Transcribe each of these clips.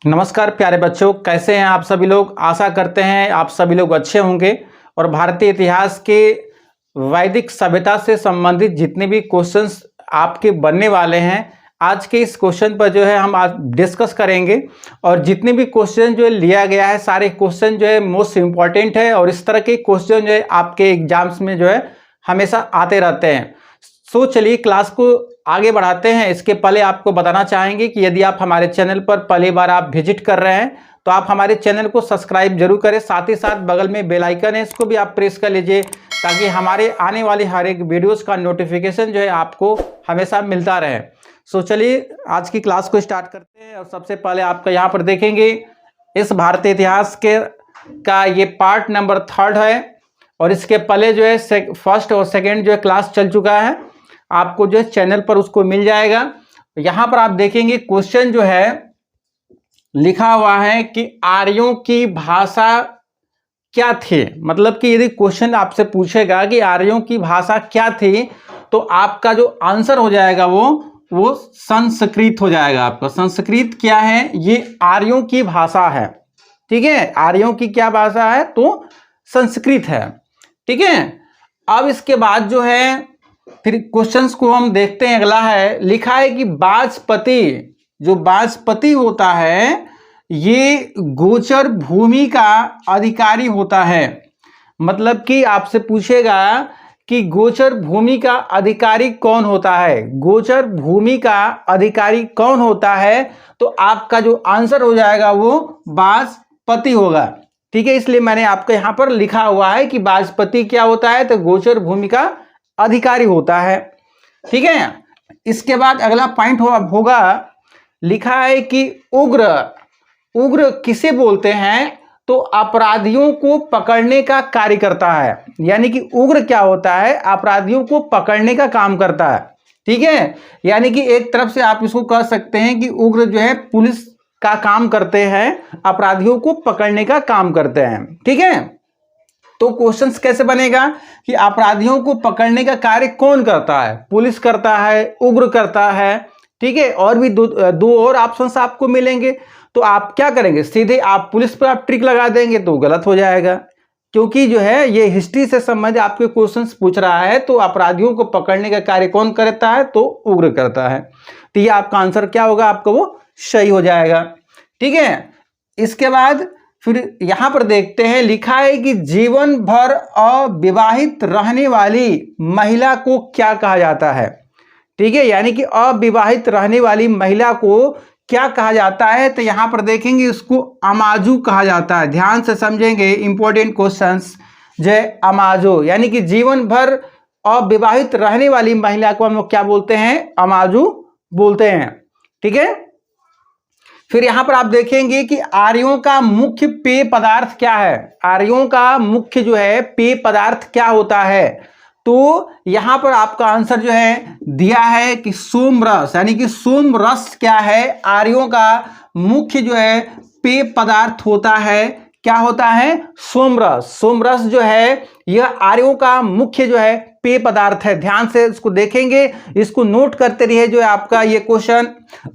नमस्कार प्यारे बच्चों, कैसे हैं आप सभी लोग। आशा करते हैं आप सभी लोग अच्छे होंगे और भारतीय इतिहास के वैदिक सभ्यता से संबंधित जितने भी क्वेश्चंस आपके बनने वाले हैं, आज के इस क्वेश्चन पर जो है हम आज डिस्कस करेंगे। और जितने भी क्वेश्चन जो है लिया गया है, सारे क्वेश्चन जो है मोस्ट इम्पॉर्टेंट है और इस तरह के क्वेश्चन जो है आपके एग्जाम्स में जो है हमेशा आते रहते हैं। सो चलिए क्लास को आगे बढ़ाते हैं। इसके पहले आपको बताना चाहेंगे कि यदि आप हमारे चैनल पर पहली बार आप विजिट कर रहे हैं तो आप हमारे चैनल को सब्सक्राइब जरूर करें। साथ ही साथ बगल में बेल आइकन है, इसको भी आप प्रेस कर लीजिए ताकि हमारे आने वाली हर एक वीडियोस का नोटिफिकेशन जो है आपको हमेशा मिलता रहे। सो चलिए आज की क्लास को स्टार्ट करते हैं। और सबसे पहले आपका यहाँ पर देखेंगे इस भारतीय इतिहास का ये पार्ट नंबर 3 है और इसके पहले जो है फर्स्ट और सेकेंड जो है क्लास चल चुका है, आपको जो है चैनल पर उसको मिल जाएगा। यहां पर आप देखेंगे क्वेश्चन जो है लिखा हुआ है कि आर्यों की भाषा क्या थी। मतलब कि यदि क्वेश्चन आपसे पूछेगा कि आर्यों की भाषा क्या थी तो आपका जो आंसर हो जाएगा वो संस्कृत हो जाएगा। आपका संस्कृत क्या है, ये आर्यों की भाषा है। ठीक है, आर्यों की क्या भाषा है तो संस्कृत है। ठीक है, अब इसके बाद जो है फिर क्वेश्चंस को हम देखते हैं। अगला है, लिखा है कि वाजपति, जो वाजपति होता है ये गोचर भूमि का अधिकारी होता है। मतलब कि आपसे पूछेगा कि गोचर भूमि का अधिकारी कौन होता है, गोचर भूमि का अधिकारी कौन होता है, तो आपका जो आंसर हो जाएगा वो वाजपति होगा। ठीक है, इसलिए मैंने आपको यहां पर लिखा हुआ है कि वाजपति क्या होता है तो गोचर भूमि का अधिकारी होता है। ठीक है, इसके बाद अगला पॉइंट होगा, लिखा है कि उग्र किसे बोलते हैं तो अपराधियों को पकड़ने का कार्य करता है। यानी कि उग्र क्या होता है, अपराधियों को पकड़ने का काम करता है। ठीक है, यानी कि एक तरफ से आप इसको कह सकते हैं कि उग्र जो है पुलिस का काम करते हैं, अपराधियों को पकड़ने का काम करते हैं। ठीक है, तो क्वेश्चंस कैसे बनेगा कि अपराधियों को पकड़ने का कार्य कौन करता है, पुलिस करता है, उग्र करता है। ठीक है, और भी दो और ऑप्शंस आपको मिलेंगे। तो आप क्या करेंगे, सीधे आप पुलिस पर आप ट्रिक लगा देंगे तो गलत हो जाएगा, क्योंकि जो है ये हिस्ट्री से संबंधित आपके क्वेश्चंस पूछ रहा है। तो अपराधियों को पकड़ने का कार्य कौन करता है तो उग्र करता है। तो ये आपका आंसर क्या होगा, आपका वो सही हो जाएगा। ठीक है, इसके बाद फिर यहां पर देखते हैं, लिखा है कि जीवन भर अविवाहित रहने वाली महिला को क्या कहा जाता है। ठीक है, यानी कि अविवाहित रहने वाली महिला को क्या कहा जाता है, तो यहां पर देखेंगे इसको अमाजू कहा जाता है। ध्यान से समझेंगे, इंपॉर्टेंट क्वेश्चंस जय अमाजो, यानी कि जीवन भर अविवाहित रहने वाली महिला को हम लोग क्या बोलते हैं, अमाजू बोलते हैं। ठीक है, फिर यहां पर आप देखेंगे कि आर्यों का मुख्य पेय पदार्थ क्या है। आर्यों का मुख्य जो है पेय पदार्थ क्या होता है, तो यहां पर आपका आंसर जो है दिया है कि सोमरस। यानी कि सोमरस क्या है, आर्यों का मुख्य जो है पेय पदार्थ होता है। क्या होता है, सोमरस। सोमरस जो है यह आर्यों का मुख्य जो है पेय पदार्थ है। ध्यान से इसको देखेंगे, इसको नोट करते रहिए जो है आपका ये क्वेश्चन।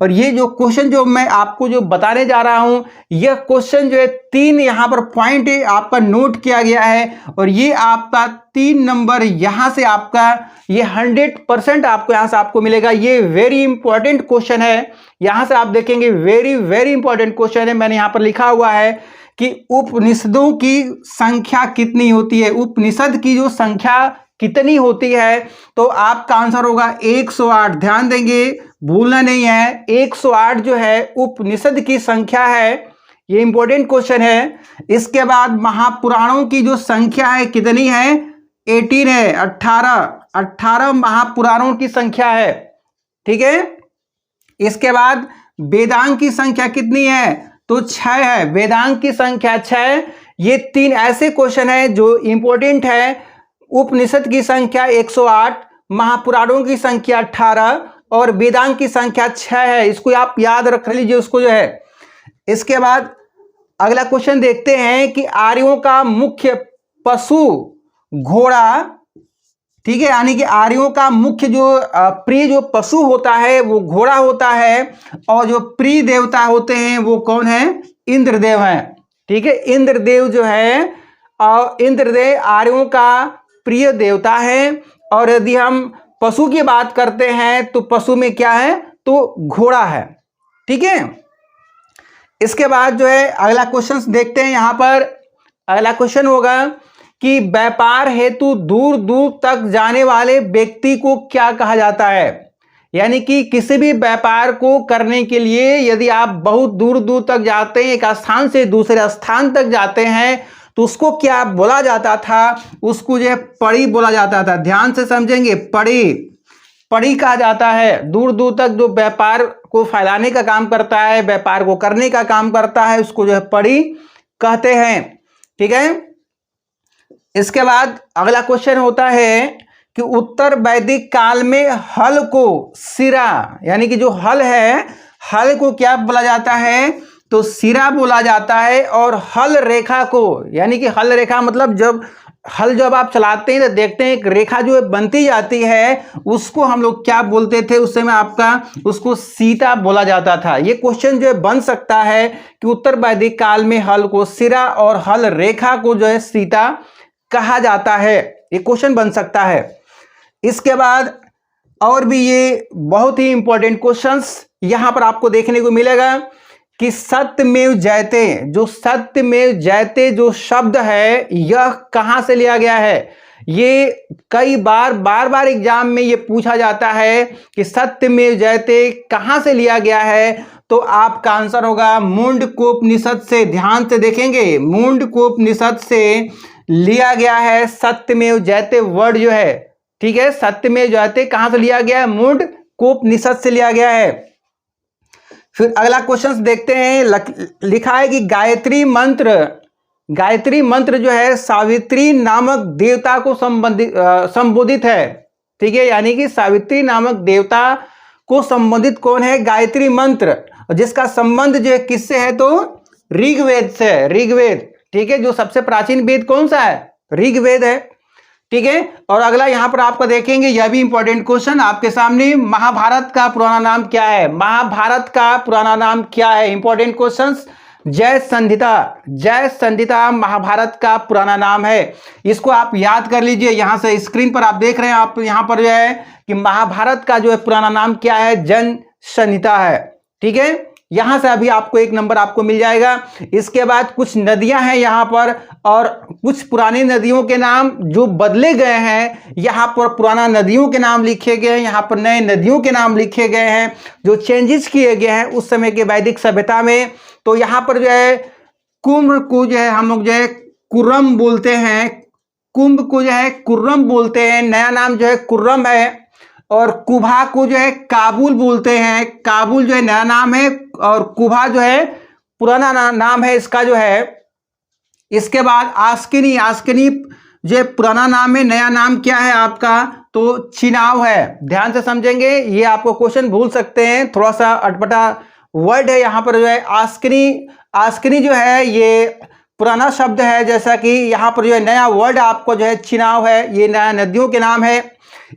और ये जो क्वेश्चन जो मैं आपको जो बताने जा रहा हूं, यह क्वेश्चन जो है 3 यहां पर पॉइंट आपका नोट किया गया है और ये आपका 3 नंबर यहां से आपका ये 100% आपको यहां से आपको मिलेगा। ये वेरी इंपॉर्टेंट क्वेश्चन है, यहां से आप देखेंगे वेरी वेरी इंपॉर्टेंट क्वेश्चन है। मैंने यहां पर लिखा हुआ है कि उपनिषदों की संख्या कितनी होती है, उपनिषद की जो संख्या कितनी होती है, तो आपका आंसर होगा 108। ध्यान देंगे, भूलना नहीं है, 108 जो है उपनिषद की संख्या है। ये इंपॉर्टेंट क्वेश्चन है। इसके बाद महापुराणों की जो संख्या है कितनी है, 18 है, 18 महापुराणों की संख्या है। ठीक है, इसके बाद वेदांग की संख्या कितनी है तो 6 है, वेदांग की संख्या 6। ये 3 ऐसे क्वेश्चन है जो इंपॉर्टेंट है। उपनिषद की संख्या 108, महापुराणों की संख्या 18 और वेदांग की संख्या 6 है। इसको आप याद रख लीजिए उसको जो है। इसके बाद अगला क्वेश्चन देखते हैं कि आर्यों का मुख्य पशु घोड़ा। ठीक है, यानी कि आर्यों का मुख्य जो प्रिय जो पशु होता है वो घोड़ा होता है, और जो प्रिय देवता होते हैं वो कौन है, इंद्रदेव हैं। ठीक है, इंद्रदेव जो है, और इंद्रदेव आर्यों का प्रिय देवता है। और यदि हम पशु की बात करते हैं तो पशु में क्या है, तो घोड़ा है। ठीक है, इसके बाद जो है अगला क्वेश्चन देखते हैं। यहां पर अगला क्वेश्चन होगा कि व्यापार हेतु दूर दूर तक जाने वाले व्यक्ति को क्या कहा जाता है। यानी कि किसी भी व्यापार को करने के लिए यदि आप बहुत दूर दूर तक जाते हैं, एक स्थान से दूसरे स्थान तक जाते हैं, तो उसको क्या बोला जाता था, उसको जो है पड़ी बोला जाता था। ध्यान से समझेंगे, पड़ी, पड़ी कहा जाता है। दूर दूर तक जो व्यापार को फैलाने का काम करता है, व्यापार को करने का काम करता है, उसको जो है पड़ी कहते हैं। ठीक है, इसके बाद अगला क्वेश्चन होता है कि उत्तर वैदिक काल में हल को सिरा, यानी कि जो हल है, हल को क्या बोला जाता है, तो सिरा बोला जाता है। और हल रेखा को, यानी कि हल रेखा मतलब जब आप चलाते हैं तो देखते हैं एक रेखा जो बनती जाती है, उसको हम लोग क्या बोलते थे उस समय, आपका उसको सीता बोला जाता था। ये क्वेश्चन जो है बन सकता है कि उत्तर वैदिक काल में हल को सिरा और हल रेखा को जो है सीता कहा जाता है। ये क्वेश्चन बन सकता है। इसके बाद और भी ये बहुत ही इंपॉर्टेंट क्वेश्चंस यहां पर आपको देखने को मिलेगा कि सत्यमेव जयते, जो सत्यमेव जयते जो शब्द है, यह कहां से लिया गया है। ये कई बार एग्जाम में ये पूछा जाता है कि सत्यमेव जयते कहां से लिया गया है। तो आपका आंसर होगा मुंडकोपनिषद से। ध्यान से देखेंगे, मुंडकोपनिषद से लिया गया है सत्यमेव जयते वर्ड जो है। ठीक है, सत्यमेव जयते कहां से लिया गया है, मुंडकोपनिषद से लिया गया है। फिर अगला क्वेश्चन देखते हैं, लिखा है कि गायत्री मंत्र जो है सावित्री नामक देवता को संबोधित है। ठीक है, यानी कि सावित्री नामक देवता को संबोधित कौन है, गायत्री मंत्र, जिसका संबंध जो है किससे है, तो ऋग्वेद से, ऋग्वेद। ठीक है, जो सबसे प्राचीन वेद कौन सा है, ऋग्वेद है। ठीक है, और अगला यहां पर आपको देखेंगे, यह भी इंपॉर्टेंट क्वेश्चन आपके सामने, महाभारत का पुराना नाम क्या है, महाभारत का पुराना नाम क्या है। इंपॉर्टेंट क्वेश्चंस, जय संधिता, जय संधिता महाभारत का पुराना नाम है। इसको आप याद कर लीजिए। यहां से स्क्रीन पर आप देख रहे हैं, आप यहां पर जो है कि महाभारत का जो है पुराना नाम क्या है, जन संहिता है। ठीक है, यहां से अभी आपको एक नंबर आपको मिल जाएगा। इसके बाद कुछ नदियां हैं यहां पर, और कुछ पुरानी नदियों के नाम जो बदले गए हैं। यहां पर पुराना नदियों के नाम लिखे गए हैं, यहां पर नए नदियों के नाम लिखे गए हैं, जो चेंजेस किए गए हैं उस समय के वैदिक सभ्यता में। तो यहां पर जो है कुंभ को जो है हम लोग जो है कुर्रम बोलते हैं, कुंभ को जो है कुर्रम बोलते हैं, नया नाम जो है कुर्रम है। और कुभा को जो है काबुल बोलते हैं, काबुल जो है नया नाम है, और कुभा जो है पुराना नाम है इसका जो है। इसके बाद आस्किनी, आस्किनी जो पुराना नाम है, नया नाम क्या है आपका, तो चिनाव है। ध्यान से समझेंगे, ये आपको क्वेश्चन भूल सकते हैं, थोड़ा सा अटपटा वर्ड है यहाँ पर जो है। आस्किनी, आस्किनी जो है ये पुराना शब्द है, जैसा कि यहाँ पर जो है नया वर्ड आपको जो है चिनाव है, ये नया नदियों के नाम है।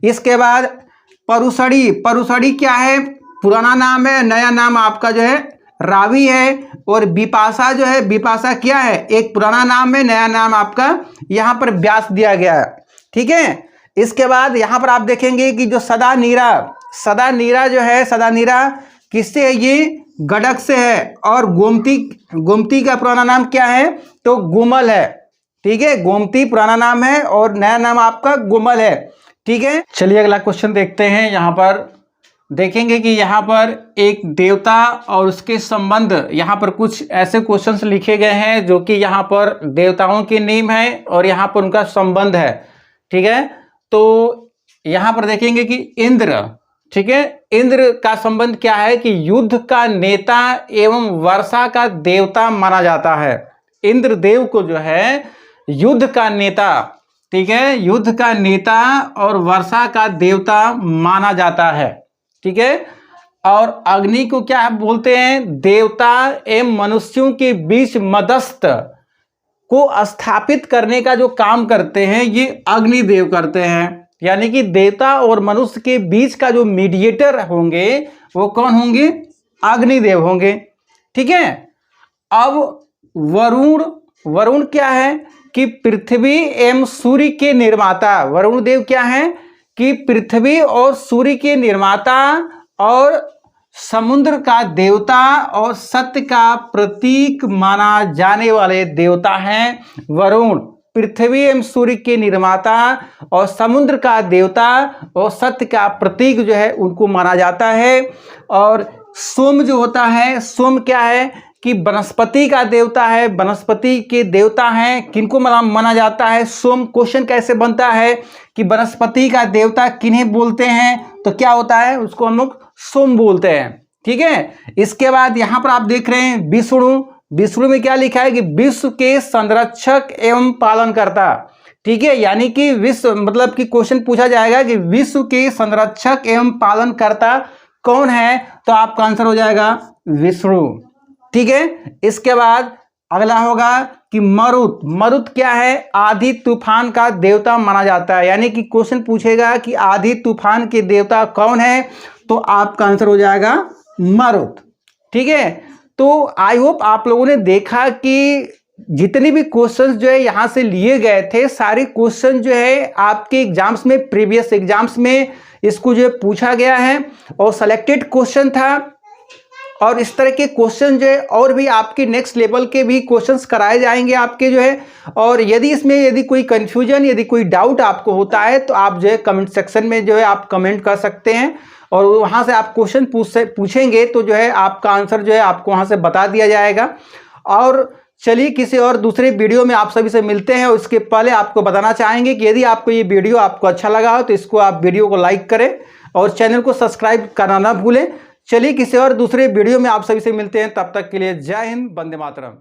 इसके बाद परुसड़ी, परुसड़ी क्या है, पुराना नाम है, नया नाम आपका जो है रावी है। और बिपाशा जो है, बिपाशा क्या है, एक पुराना नाम है, नया नाम आपका यहाँ पर व्यास दिया गया है। ठीक है, इसके बाद यहाँ पर आप देखेंगे कि जो सदा नीरा, सदा नीरा जो है, सदा नीरा किससे है, ये गडक से है। और गोमती, गोमती का पुराना नाम क्या है, तो गुमल है। ठीक है, गोमती पुराना नाम है और नया नाम आपका गुमल है। ठीक है, चलिए अगला क्वेश्चन देखते हैं। यहाँ पर देखेंगे कि यहाँ पर एक देवता और उसके संबंध, यहाँ पर कुछ ऐसे क्वेश्चंस लिखे गए हैं जो कि यहाँ पर देवताओं के नेम है और यहाँ पर उनका संबंध है। ठीक है, तो यहाँ पर देखेंगे कि इंद्र, ठीक है, इंद्र का संबंध क्या है कि युद्ध का नेता एवं वर्षा का देवता माना जाता है। इंद्र देव को जो है युद्ध का नेता, ठीक है, युद्ध का नेता और वर्षा का देवता माना जाता है। ठीक है, और अग्नि को क्या बोलते हैं, देवता एवं मनुष्यों के बीच मध्यस्थ को स्थापित करने का जो काम करते हैं ये अग्निदेव करते हैं। यानी कि देवता और मनुष्य के बीच का जो मीडिएटर होंगे वो कौन होंगे? अग्निदेव होंगे। ठीक है। अब वरुण क्या है कि पृथ्वी एवं सूर्य के निर्माता। वरुण देव क्या है कि पृथ्वी और सूर्य के निर्माता और समुद्र का देवता और सत्य का प्रतीक माना जाने वाले देवता हैं वरुण। पृथ्वी एवं सूर्य के निर्माता और समुद्र का देवता और सत्य का प्रतीक जो है उनको माना जाता है। और सोम जो होता है, सोम क्या है कि वनस्पति का देवता है, वनस्पति के देवता हैं। किनको माना जाता है? सोम। क्वेश्चन कैसे बनता है कि वनस्पति का देवता किन्हें बोलते हैं? तो क्या होता है? उसको हम लोग सोम बोलते हैं। ठीक है। इसके बाद यहां पर आप देख रहे हैं विष्णु। विष्णु में क्या लिखा है कि विश्व के संरक्षक एवं पालनकर्ता। ठीक है। यानी कि विश्व मतलब कि क्वेश्चन पूछा जाएगा कि विश्व के संरक्षक एवं पालनकर्ता कौन है? तो आपका आंसर हो जाएगा विष्णु। ठीक है। इसके बाद अगला होगा कि मरुत। मरुत क्या है? आंधी तूफान का देवता माना जाता है। यानी कि क्वेश्चन पूछेगा कि आंधी तूफान के देवता कौन है? तो आपका आंसर हो जाएगा मरुत। ठीक है। तो आई होप आप लोगों ने देखा कि जितने भी क्वेश्चंस जो है यहां से लिए गए थे, सारे क्वेश्चन जो है आपके एग्जाम्स में, प्रीवियस एग्जाम्स में इसको जो है पूछा गया है और सिलेक्टेड क्वेश्चन था। और इस तरह के क्वेश्चन जो है और भी आपके नेक्स्ट लेवल के भी क्वेश्चंस कराए जाएंगे आपके जो है। और यदि कोई कंफ्यूजन, यदि कोई डाउट आपको होता है तो आप जो है कमेंट सेक्शन में जो है आप कमेंट कर सकते हैं और वहां से आप क्वेश्चन पूछेंगे तो जो है आपका आंसर जो है आपको वहां से बता दिया जाएगा। और चलिए किसी और दूसरे वीडियो में आप सभी से मिलते हैं। और इसके पहले आपको बताना चाहेंगे कि यदि आपको ये वीडियो आपको अच्छा लगा हो तो इसको आप वीडियो को लाइक करें और चैनल को सब्सक्राइब करना ना भूलें। चलिए किसी और दूसरे वीडियो में आप सभी से मिलते हैं। तब तक के लिए जय हिंद, वंदे मातरम।